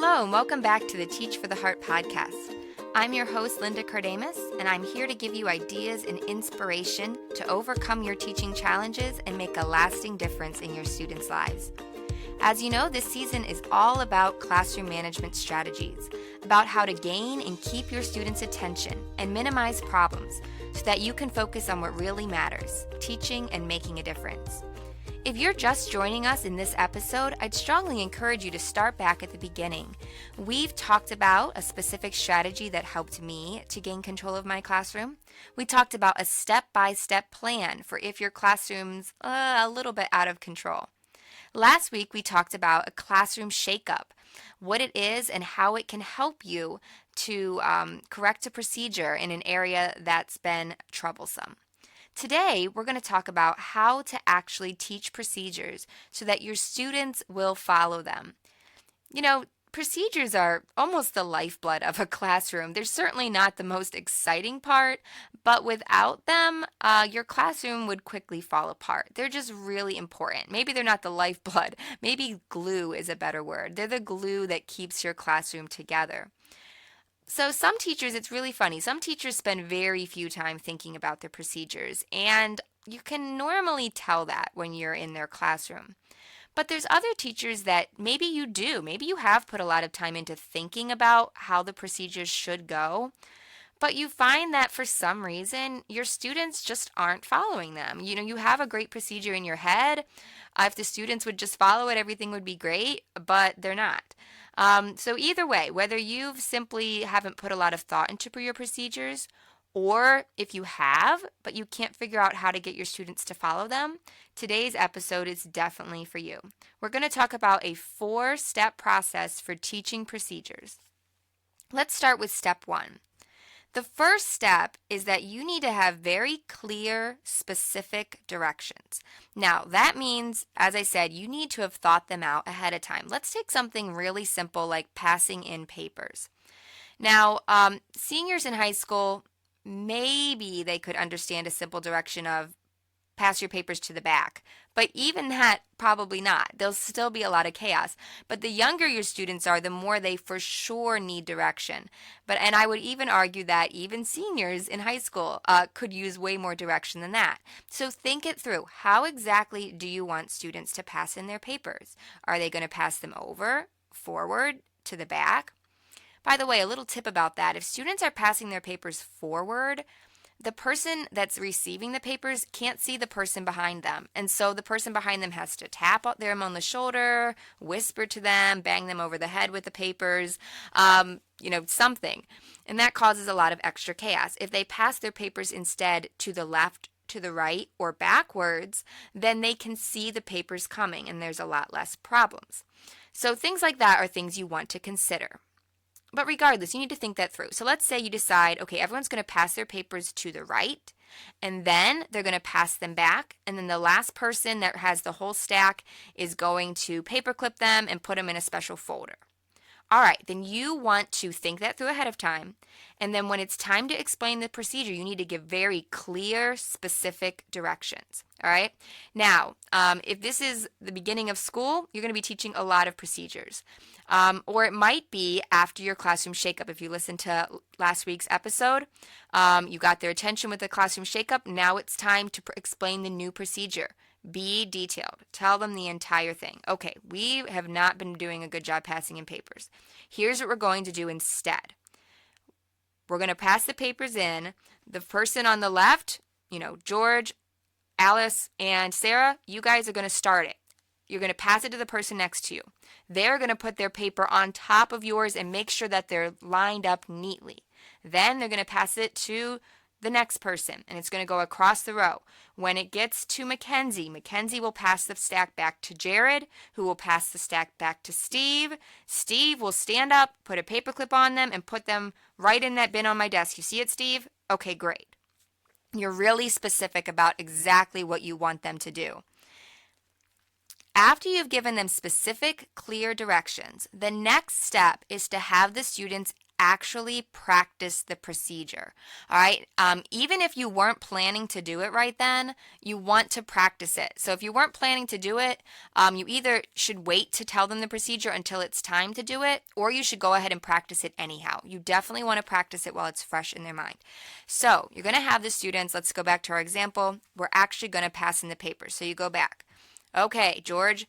Hello, and welcome back to the Teach for the Heart podcast. I'm your host, Linda Cardamus, and I'm here to give you ideas and inspiration to overcome your teaching challenges and make a lasting difference in your students' lives. As you know, this season is all about classroom management strategies, about how to gain and keep your students' attention and minimize problems so that you can focus on what really matters, teaching and making a difference. If you're just joining us in this episode, I'd strongly encourage you to start back at the beginning. We've talked about a specific strategy that helped me to gain control of my classroom. We talked about a step-by-step plan for if your classroom's a little bit out of control. Last week, we talked about a classroom shakeup, what it is and how it can help you to correct a procedure in an area that's been troublesome. Today, we're going to talk about how to actually teach procedures so that your students will follow them. You know, procedures are almost the lifeblood of a classroom. They're certainly not the most exciting part, but without them, your classroom would quickly fall apart. They're just really important. Maybe they're not the lifeblood. Maybe glue is a better word. They're the glue that keeps your classroom together. So some teachers, it's really funny, some teachers spend very few time thinking about their procedures, and you can normally tell that when you're in their classroom. But there's other teachers that maybe you do. Maybe you have put a lot of time into thinking about how the procedures should go, but you find that for some reason, your students just aren't following them. You know, you have a great procedure in your head. If the students would just follow it, everything would be great, but they're not. So either way, whether you've simply haven't put a lot of thought into your procedures, or if you have, but you can't figure out how to get your students to follow them, today's episode is definitely for you. We're going to talk about a 4-step process for teaching procedures. Let's start with step 1. The first step is that you need to have very clear, specific directions. Now, that means, as I said, you need to have thought them out ahead of time. Let's take something really simple like passing in papers. Now, seniors in high school, maybe they could understand a simple direction of pass your papers to the back. But even that, probably not. There'll still be a lot of chaos. But the younger your students are, the more they for sure need direction. And I would even argue that even seniors in high school could use way more direction than that. So think it through. How exactly do you want students to pass in their papers? Are they going to pass them over, forward, to the back? By the way, a little tip about that. If students are passing their papers forward, the person that's receiving the papers can't see the person behind them. And so the person behind them has to tap them on the shoulder, whisper to them, bang them over the head with the papers, something. And that causes a lot of extra chaos. If they pass their papers instead to the left, to the right, or backwards, then they can see the papers coming and there's a lot less problems. So things like that are things you want to consider. But regardless, you need to think that through. So let's say you decide, okay, everyone's going to pass their papers to the right, and then they're going to pass them back, and then the last person that has the whole stack is going to paperclip them and put them in a special folder. All right, then you want to think that through ahead of time, and then when it's time to explain the procedure, you need to give very clear, specific directions. All right? Now, if this is the beginning of school, you're going to be teaching a lot of procedures. Or it might be after your classroom shakeup. If you listened to last week's episode, you got their attention with the classroom shakeup. Now it's time to explain the new procedure. Be detailed. Tell them the entire thing. Okay, we have not been doing a good job passing in papers. Here's what we're going to do instead. We're going to pass the papers in. The person on the left, George, Alice, and Sarah, you guys are going to start it. You're going to pass it to the person next to you. They're going to put their paper on top of yours and make sure that they're lined up neatly. Then they're going to pass it to the next person, and it's going to go across the row. When it gets to Mackenzie, Mackenzie will pass the stack back to Jared, who will pass the stack back to Steve. Steve will stand up, put a paperclip on them, and put them right in that bin on my desk. You see it, Steve? Okay, great. You're really specific about exactly what you want them to do. After you've given them specific, clear directions, the next step is to have the students actually practice the procedure. All right. Even if you weren't planning to do it right then, you want to practice it. So if you weren't planning to do it, you either should wait to tell them the procedure until it's time to do it, or you should go ahead and practice it anyhow. You definitely want to practice it while it's fresh in their mind. So you're going to have the students, let's go back to our example. We're actually going to pass in the paper. So you go back. Okay, George,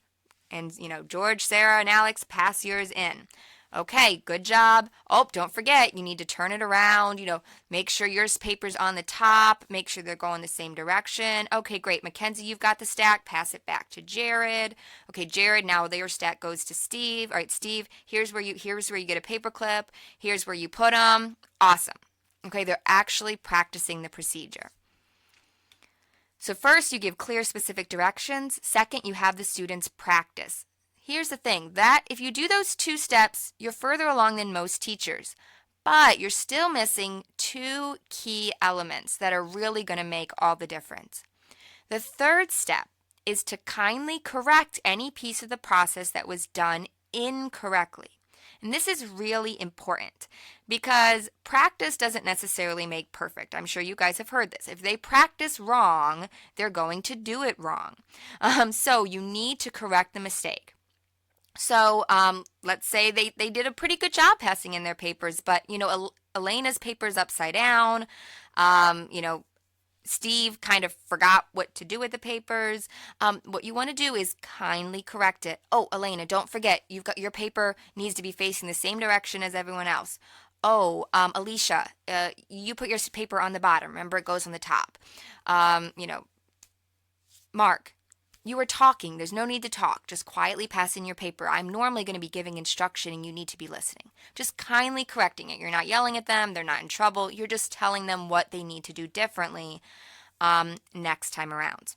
and George, Sarah, and Alex, pass yours in. Okay, good job. Oh, don't forget, you need to turn it around, make sure your paper's on the top, make sure they're going the same direction. Okay, great. Mackenzie, you've got the stack. Pass it back to Jared. Okay, Jared, now their stack goes to Steve. All right, Steve, here's where you get a paper clip. Here's where you put them. Awesome. Okay, they're actually practicing the procedure. So first, you give clear, specific directions. Second, you have the students practice. Here's the thing, that if you do those 2 steps, you're further along than most teachers, but you're still missing 2 key elements that are really going to make all the difference. The third step is to kindly correct any piece of the process that was done incorrectly. And this is really important because practice doesn't necessarily make perfect. I'm sure you guys have heard this. If they practice wrong, they're going to do it wrong. So you need to correct the mistake. So let's say they did a pretty good job passing in their papers, but, Elena's paper's upside down. Steve kind of forgot what to do with the papers. What you want to do is kindly correct it. Oh, Elena, don't forget, your paper needs to be facing the same direction as everyone else. Oh, Alicia, you put your paper on the bottom. Remember, it goes on the top. Mark, you were talking. There's no need to talk. Just quietly pass in your paper. I'm normally going to be giving instruction and you need to be listening. Just kindly correcting it. You're not yelling at them. They're not in trouble. You're just telling them what they need to do differently next time around.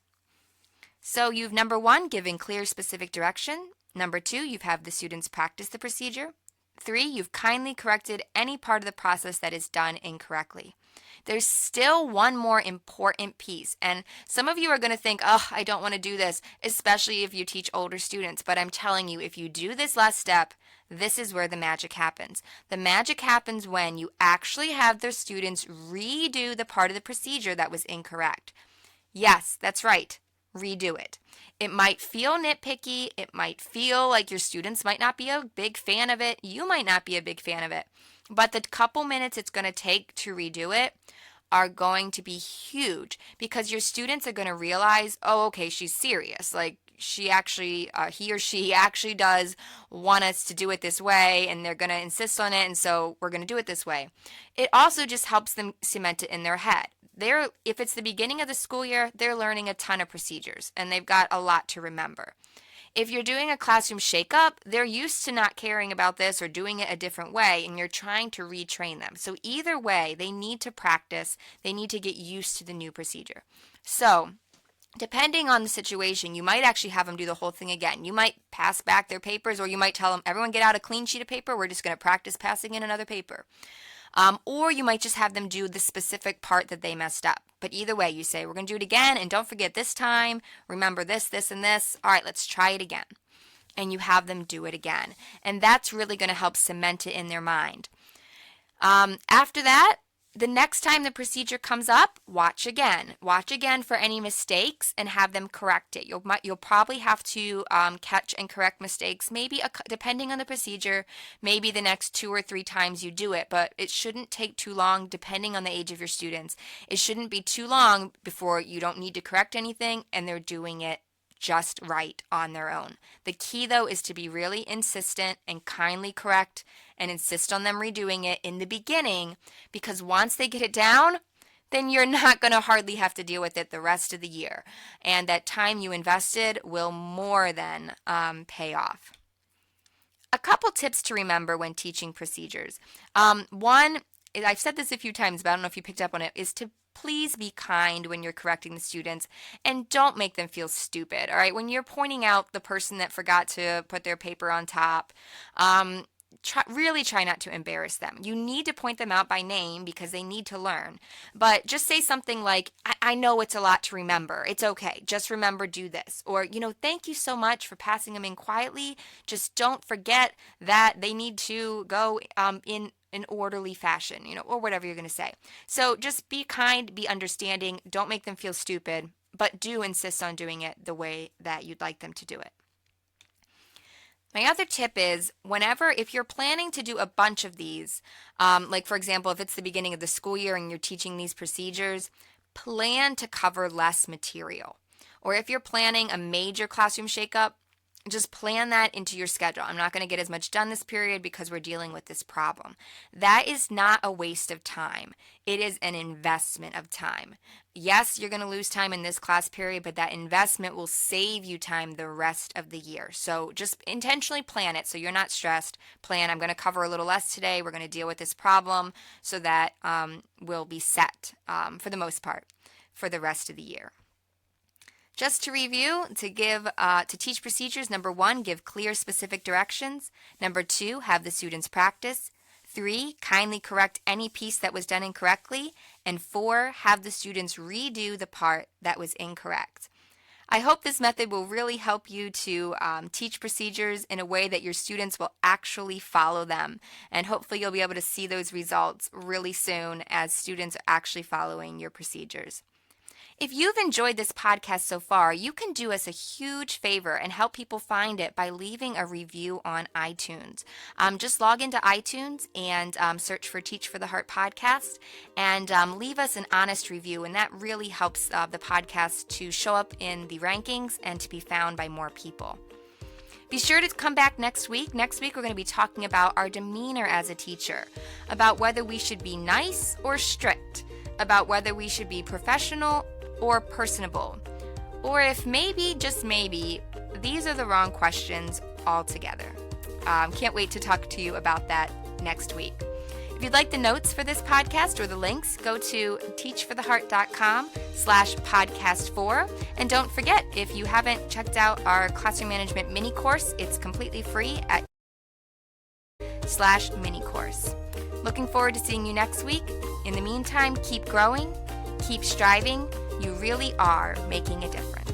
So you've, number 1, given clear, specific direction. Number 2, you've had the students practice the procedure. 3, you've kindly corrected any part of the process that is done incorrectly. There's still one more important piece, and some of you are going to think, oh, I don't want to do this, especially if you teach older students, but I'm telling you, if you do this last step, this is where the magic happens. The magic happens when you actually have the students redo the part of the procedure that was incorrect. Yes, that's right. Redo it. It might feel nitpicky. It might feel like your students might not be a big fan of it. You might not be a big fan of it. But the couple minutes it's going to take to redo it are going to be huge because your students are going to realize, oh, okay, she's serious. Like he or she actually does want us to do it this way, and they're going to insist on it, and so we're going to do it this way. It also just helps them cement it in their head. If it's the beginning of the school year, they're learning a ton of procedures, and they've got a lot to remember. If you're doing a classroom shakeup, they're used to not caring about this or doing it a different way, and you're trying to retrain them. So either way, they need to practice. They need to get used to the new procedure. So depending on the situation, you might actually have them do the whole thing again. You might pass back their papers, or you might tell them, everyone get out a clean sheet of paper. We're just going to practice passing in another paper. Or you might just have them do the specific part that they messed up. But either way, you say, we're going to do it again, and don't forget this time, remember this, this, and this. All right, let's try it again. And you have them do it again. And that's really going to help cement it in their mind. After that, the next time the procedure comes up, watch again. Watch again for any mistakes and have them correct it. You'll probably have to catch and correct mistakes, maybe depending on the procedure, maybe the next 2 or 3 times you do it, but it shouldn't take too long depending on the age of your students. It shouldn't be too long before you don't need to correct anything and they're doing it just right on their own. The key, though, is to be really insistent and kindly correct and insist on them redoing it in the beginning, because once they get it down, then you're not going to hardly have to deal with it the rest of the year. And that time you invested will more than pay off. A couple tips to remember when teaching procedures. One, I've said this a few times, but I don't know if you picked up on it, is to please be kind when you're correcting the students and don't make them feel stupid. All right, when you're pointing out the person that forgot to put their paper on top, really try not to embarrass them. You need to point them out by name because they need to learn. But just say something like, I know it's a lot to remember. It's okay. Just remember, do this. Or, thank you so much for passing them in quietly. Just don't forget that they need to go in an orderly fashion, or whatever you're going to say. So just be kind, be understanding, don't make them feel stupid, but do insist on doing it the way that you'd like them to do it. My other tip is if you're planning to do a bunch of these, like for example, if it's the beginning of the school year and you're teaching these procedures, plan to cover less material. Or if you're planning a major classroom shakeup, just plan that into your schedule. I'm not going to get as much done this period because we're dealing with this problem. That is not a waste of time. It is an investment of time. Yes, you're going to lose time in this class period, but that investment will save you time the rest of the year. So just intentionally plan it so you're not stressed. Plan, I'm going to cover a little less today. We're going to deal with this problem so that we'll be set for the most part for the rest of the year. Just to review, to teach procedures, number 1, give clear, specific directions. Number 2, have the students practice. 3, kindly correct any piece that was done incorrectly. And 4, have the students redo the part that was incorrect. I hope this method will really help you to teach procedures in a way that your students will actually follow them. And hopefully you'll be able to see those results really soon as students are actually following your procedures. If you've enjoyed this podcast so far, you can do us a huge favor and help people find it by leaving a review on iTunes. Just log into iTunes and search for Teach for the Heart podcast and leave us an honest review. And that really helps the podcast to show up in the rankings and to be found by more people. Be sure to come back next week. Next week, we're going to be talking about our demeanor as a teacher, about whether we should be nice or strict, about whether we should be professional or personable, or if maybe, just maybe, these are the wrong questions altogether. Can't wait to talk to you about that next week. If you'd like the notes for this podcast or the links, go to teachfortheheart.com/podcast4. And don't forget, if you haven't checked out our classroom management mini course, it's completely free at /mini course. Looking forward to seeing you next week. In the meantime, keep growing, keep striving. You really are making a difference.